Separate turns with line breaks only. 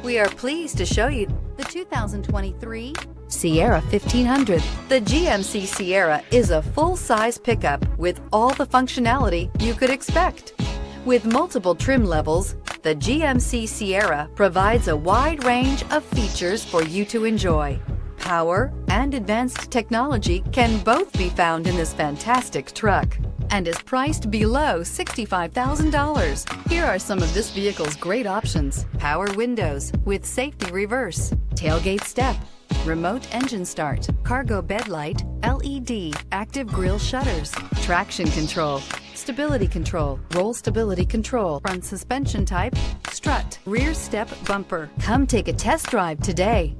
We are pleased to show you the 2023 Sierra 1500. The GMC Sierra is a full-size pickup with all the functionality you could expect. With multiple trim levels, the GMC Sierra provides a wide range of features for you to enjoy. Power and advanced technology can both be found in this fantastic truck and is priced below $65,000. Here are some of this vehicle's great options: power windows with safety reverse, tailgate step, remote engine start, cargo bed light, LED, active grille shutters, traction control, stability control, roll stability control, front suspension type, strut, rear step bumper. Come take a test drive today.